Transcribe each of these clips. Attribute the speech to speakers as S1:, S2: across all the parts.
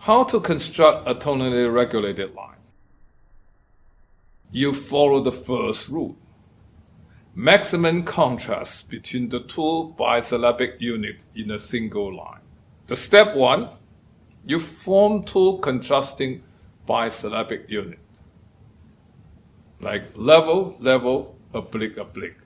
S1: How to construct a tonally regulated line? You follow the first rule. Maximum contrast between the two bisyllabic units in a single line. The step 1, you form two contrasting bisyllabic units, like level, level, oblique, oblique.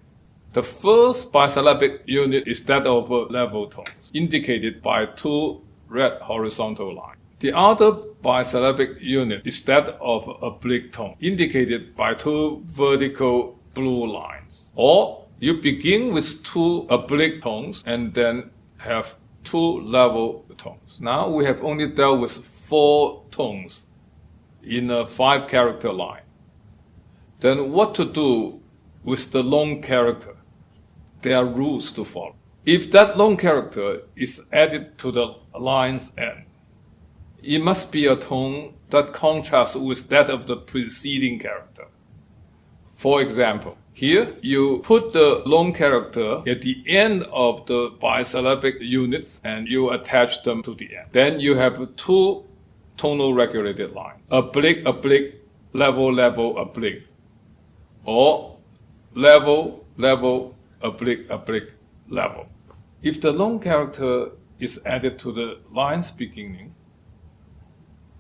S1: The first bisyllabic unit is that of level tones, indicated by two red horizontal lines. The other bisyllabic unit is that of oblique tone, indicated by two vertical blue lines. Or you begin with two oblique tones and then have two level tones. Now we have only dealt with 4 tones in a 5-character line. Then what to do with the long character? There are rules to follow. If that long character is added to the line's end, it must be a tone that contrasts with that of the preceding character. For example, here you put the long character at the end of the bisyllabic units and you attach them to the end. Then you have 2 tonal regulated lines. Oblique, oblique, level, level, oblique. Or level, level, oblique, oblique, level. If the long character is added to the line's beginning,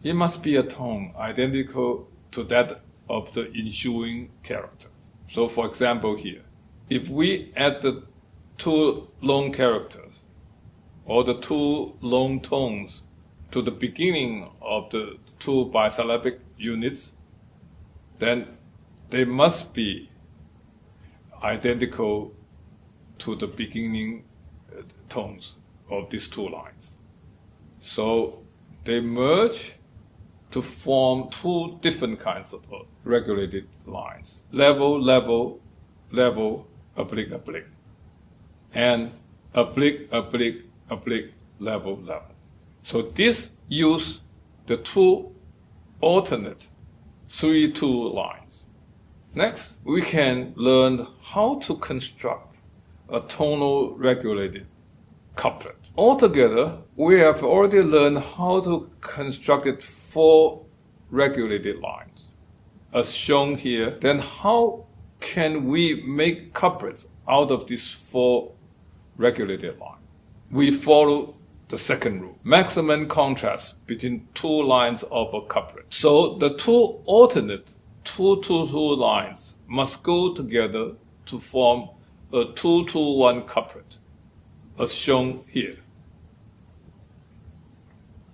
S1: it must be a tone identical to that of the ensuing character. So for example here, if we add the 2 long characters or the 2 long tones to the beginning of the 2 bisyllabic units, then they must be identical to the beginning tones of these 2 lines. So they merge to form 2 different kinds of regulated lines. Level, level, level, oblique, oblique. And oblique, oblique, oblique, level, level. So this use the 2 alternate 3-2 lines. Next, we can learn how to construct a tonal regulated couplet. Altogether, we have already learned how to construct 4 regulated lines, as shown here. Then how can we make couplets out of these 4 regulated lines? We follow the second rule, maximum contrast between 2 lines of a couplet. So the 2 alternate 2-2-2 lines must go together to form a 2-2-1 couplet, as shown here.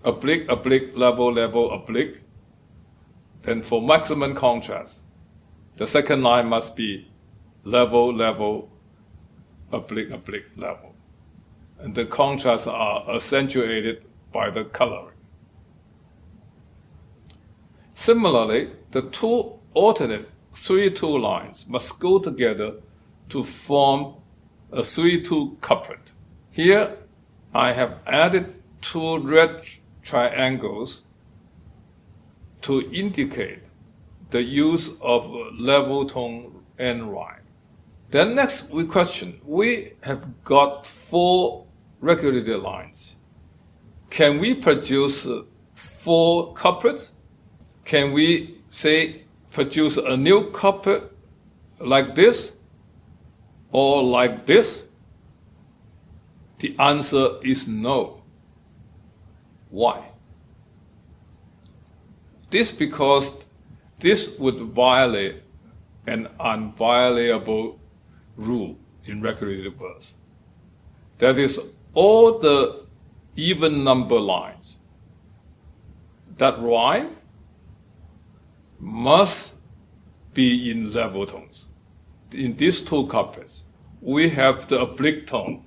S1: Oblique, oblique, level, level, oblique. Then for maximum contrast, the second line must be level, level, oblique, oblique, level. And the contrasts are accentuated by the coloring. Similarly, the 2 alternate 3-2 lines must go together to form a 3-2 couplet. Here, I have added 2 red triangles to indicate the use of level tone and rhyme. Then next we question, we have got 4 regulated lines. Can we produce 4 couplets? Can we say produce a new couplet like this or like this? The answer is no. Why? This because this would violate an unviolable rule in regulated verse. That is, all the even number lines that rhyme must be in level tones. In these 2 couplets, we have the oblique tone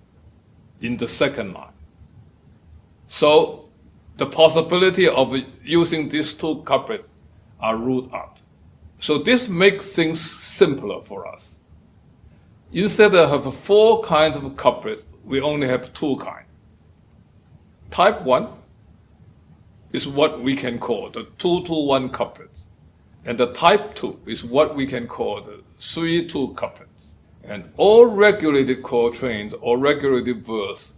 S1: in the second line. So the possibility of using these 2 couplets are ruled out. So this makes things simpler for us. Instead of having 4 kinds of couplets, we only have 2 kinds. Type 1 is what we can call the 2-2-1 couplets. And the type 2 is what we can call the 3-2 couplets. And all regulated quatrains or regulated verse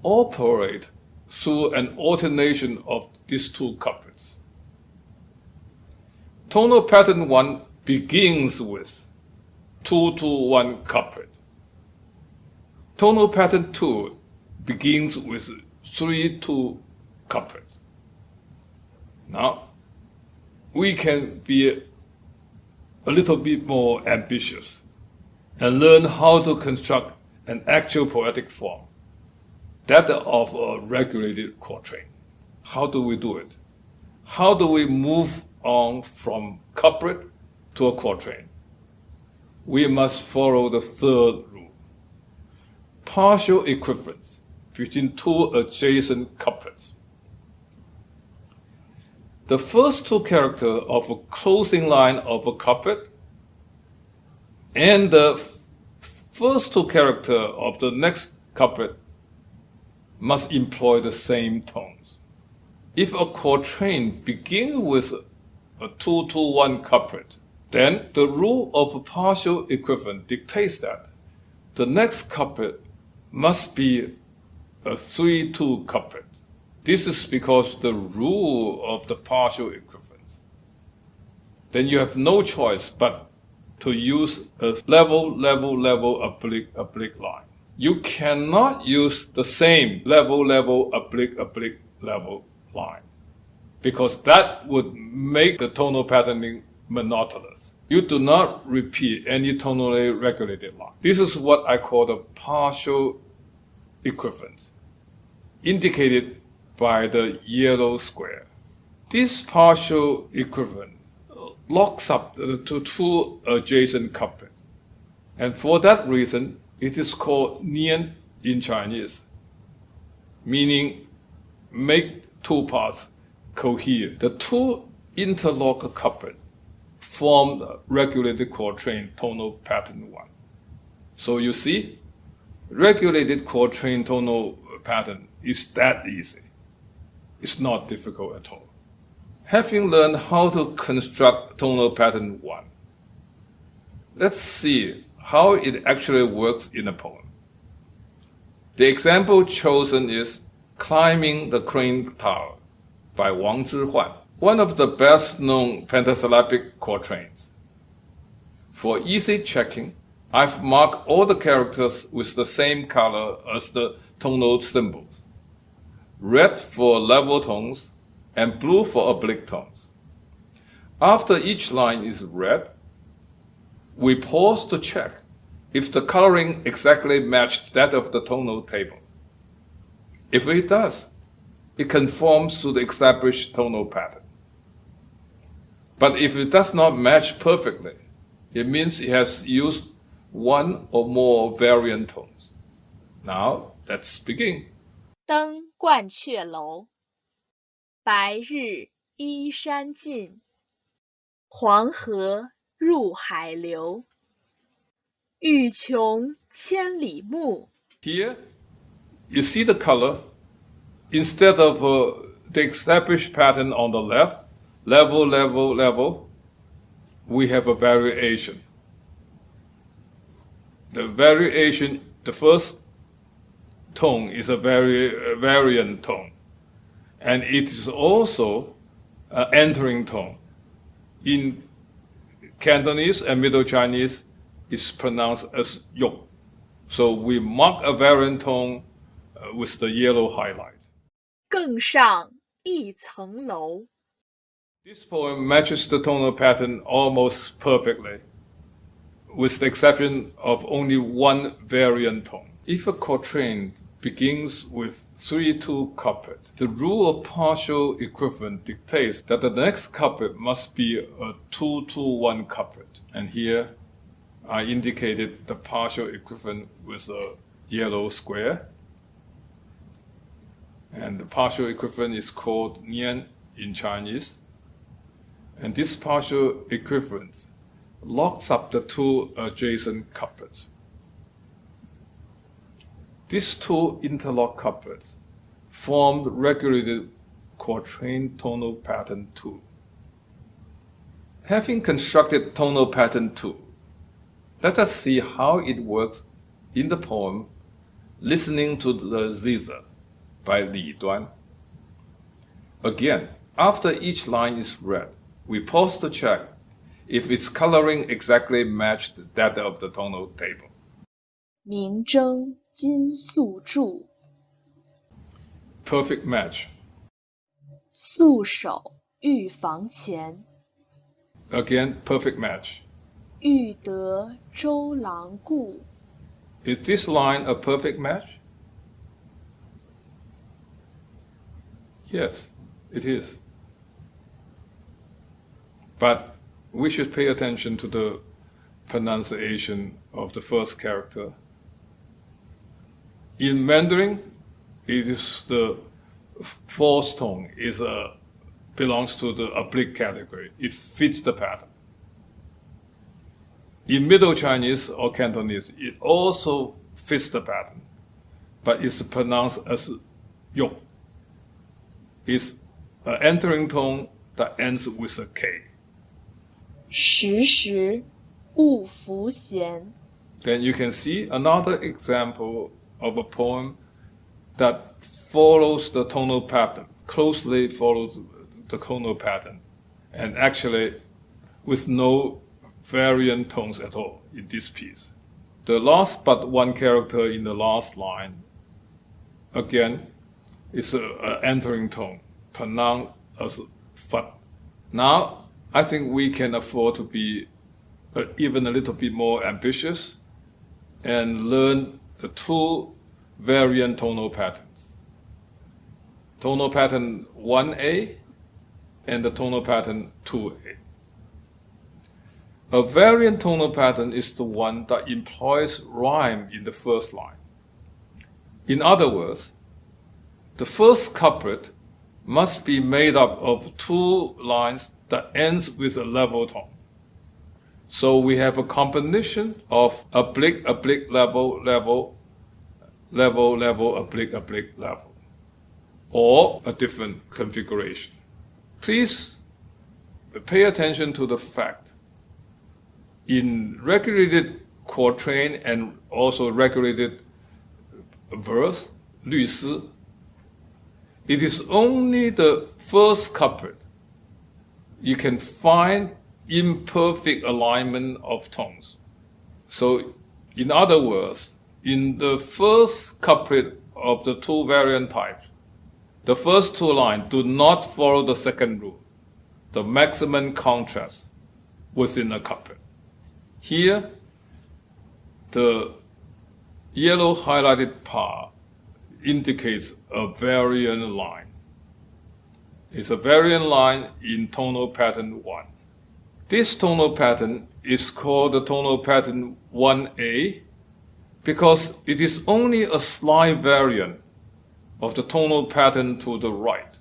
S1: operate through an alternation of these two couplets. Tonal pattern 1 begins with 2-1 couplet. Tonal pattern 2 begins with 3-2 couplet. Now, we can be a little bit more ambitious and learn how to construct an actual poetic form, that of a regulated quatrain. How do we do it? How do we move on from couplet to a quatrain? We must follow the third rule: partial equivalence between two adjacent couplets. The first two characters of a closing line of a couplet and the first two characters of the next couplet must employ the same tones. If a quatrain begins with a 2-1 couplet, then the rule of partial equivalence dictates that the next couplet must be a 3-2 couplet. This is because the rule of the partial equivalence. Then you have no choice but to use a level, oblique line. You cannot use the same level, oblique level line, because that would make the tonal patterning monotonous. You do not repeat any tonally regulated line. This is what I call the partial equivalence, indicated by the yellow square. This partial equivalence locks up the two adjacent couplets, and for that reason, it is called nian in Chinese, meaning make two parts cohere. The two interlocked couplets form the regulated quatrain tonal pattern 1. So you see, regulated quatrain tonal pattern is that easy. It's not difficult at all. Having learned how to construct tonal pattern 1, let's see how it actually works in a poem. The example chosen is Climbing the Crane Tower by Wang Zhihuan, one of the best-known pentasyllabic quatrains. For easy checking, I've marked all the characters with the same color as the tonal symbols: red for level tones and blue for oblique tones. After each line is read, we pause to check if the coloring exactly matched that of the tonal table. If it does, it conforms to the established tonal pattern. But if it does not match perfectly, it means it has used one or more variant tones. Now, let's begin.
S2: 登鹳雀楼，白日依山尽，黄河入海流。欲穷千里目。
S1: Here, you see the color. Instead of the established pattern on the left, level, we have a variation. The variation, the first tone is a variant tone, and it is also an entering tone. In Cantonese and Middle Chinese, it's pronounced as yok. So we mark a variant tone with the yellow highlight.
S2: 更上一层楼。
S1: This poem matches the tonal pattern almost perfectly, with the exception of only one variant tone. If a quatrain begins with 3-2 couplet, the rule of partial equivalence dictates that the next couplet must be a 2-1 couplet. And here I indicated the partial equivalent with a yellow square. And the partial equivalent is called nian in Chinese. And this partial equivalence locks up the two adjacent couplets. These two interlocked couplets form the regulated quatrain tonal pattern 2. Having constructed tonal pattern 2, let us see how it works in the poem, listening to the zither, by Li Duan. Again, after each line is read, we pause to check if its coloring exactly matched that of the tonal table.
S2: 明争金素柱，
S1: Perfect match.
S2: 素手玉房前，
S1: Again, perfect match.
S2: 欲得周郎顾，
S1: Is this line a perfect match? Yes, it is. But we should pay attention to the pronunciation of the first character. In Mandarin, it is the fourth tone belongs to the oblique category. It fits the pattern. In Middle Chinese or Cantonese, it also fits the pattern, but it's pronounced as yok. It's an entering tone that ends with a K.
S2: 时时勿拂闲，
S1: Then you can see another example of a poem that follows the tonal pattern, closely follows the tonal pattern, and actually with no variant tones at all in this piece. The last but one character in the last line, again, is an entering tone, pronounced as fat. Now, I think we can afford to be even a little bit more ambitious and learn the two variant tonal patterns. Tonal pattern 1A and the tonal pattern 2A. A variant tonal pattern is the one that employs rhyme in the first line. In other words, the first couplet must be made up of two lines that ends with a level tone. So we have a combination of oblique, oblique, level, level, level, level, oblique, oblique, level, or a different configuration. Please pay attention to the fact in regulated quatrain and also regulated verse, 律诗, it is only the first couplet you can find imperfect alignment of tones. So, in other words, in the first couplet of the two variant types, the first two lines do not follow the second rule, the maximum contrast within a couplet. Here, the yellow highlighted part indicates a variant line. It's a variant line in tonal pattern 1. This tonal pattern is called the tonal pattern 1A because it is only a slight variant of the tonal pattern to the right.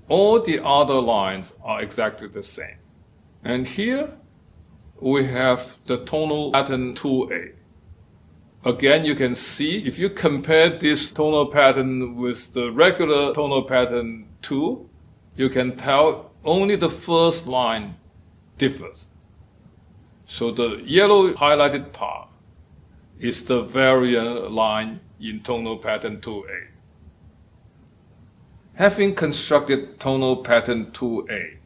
S1: All the other lines are exactly the same. And here we have the tonal pattern 2A. Again, you can see if you compare this tonal pattern with the regular tonal pattern 2, you can tell only the first line differs. So the yellow highlighted part is the variant line in tonal pattern 2A. Having constructed tonal pattern 2A,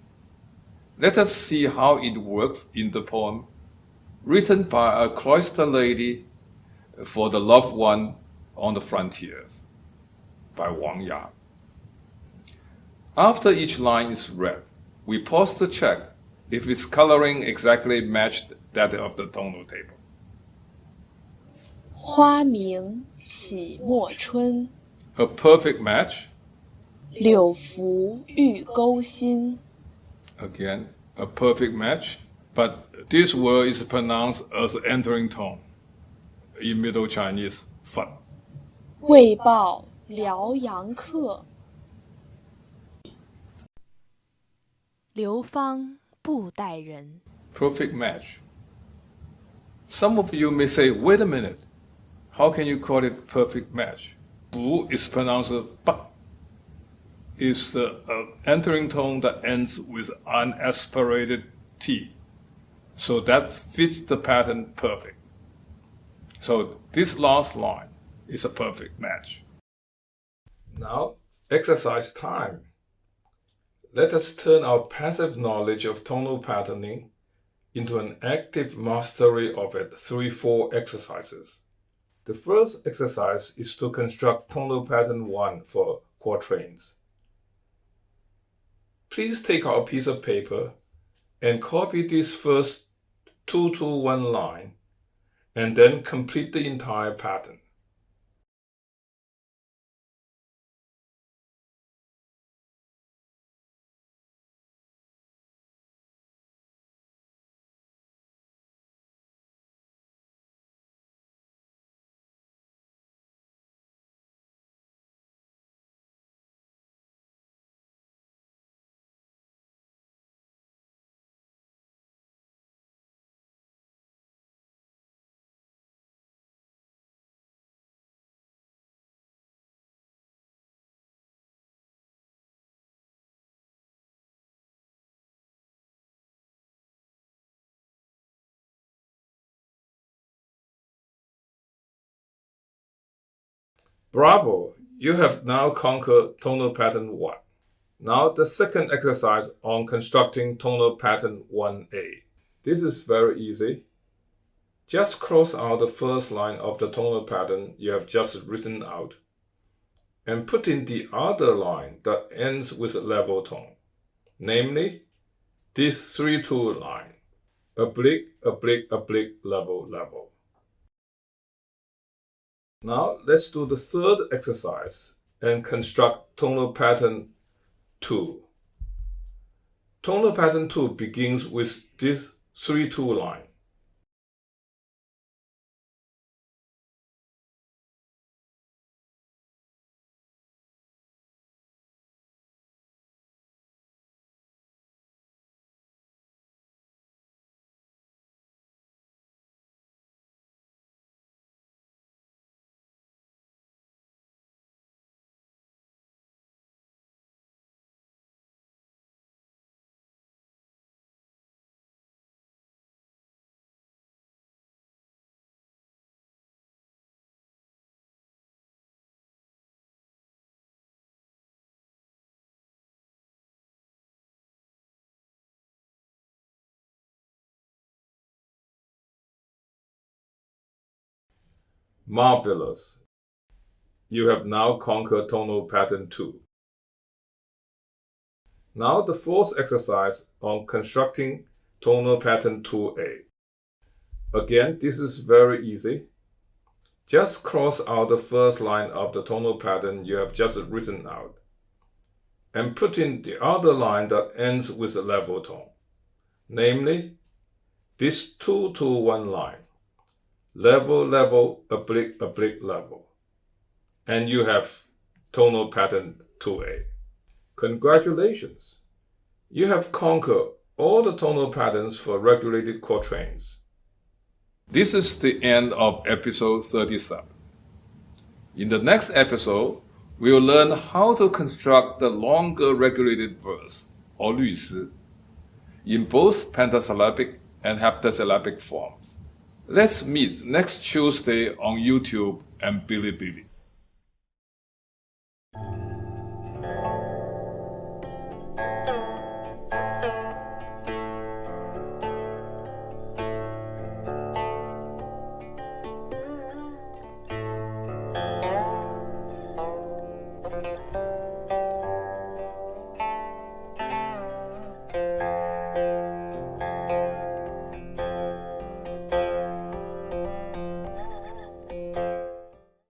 S1: let us see how it works in the poem written by a cloister lady for the loved one on the frontiers by Wang Ya. After each line is read, we pause to check if its coloring exactly matched that of the tonal table.
S2: 花明启末春，
S1: A perfect match.
S2: 柳拂玉钩心，
S1: Again, a perfect match, but this word is pronounced as entering tone in Middle Chinese, 粉.
S2: 为报辽阳客，
S3: 流芳不待人。
S1: Perfect match. Some of you may say, wait a minute, how can you call it perfect match? Bu is pronounced ba. It's the entering tone that ends with unaspirated T. So that fits the pattern perfect. So this last line is a perfect match. Now, exercise time. Let us turn our passive knowledge of tonal patterning into an active mastery of it through 4 exercises. The first exercise is to construct tonal pattern 1 for quatrains. Please take out a piece of paper and copy this first 2-to-1 line and then complete the entire pattern. Bravo! You have now conquered tonal pattern 1. Now the second exercise on constructing tonal pattern 1A. This is very easy. Just cross out the first line of the tonal pattern you have just written out and put in the other line that ends with a level tone, namely this 3-2 line, oblique, oblique, oblique, level, level. Now let's do the third exercise and construct tonal pattern 2. Tonal pattern 2 begins with this 3-2 line. Marvelous! You have now conquered tonal pattern 2. Now the fourth exercise on constructing tonal pattern 2A. Again, this is very easy. Just cross out the first line of the tonal pattern you have just written out and put in the other line that ends with a level tone, namely this 2-to-1 line, level, level, oblique, oblique, level. And you have tonal pattern 2A. Congratulations! You have conquered all the tonal patterns for regulated quatrains. This is the end of episode 37. In the next episode, we will learn how to construct the longer regulated verse, or 律诗, in both pentasyllabic and heptasyllabic forms. Let's meet next Tuesday on YouTube and Bilibili.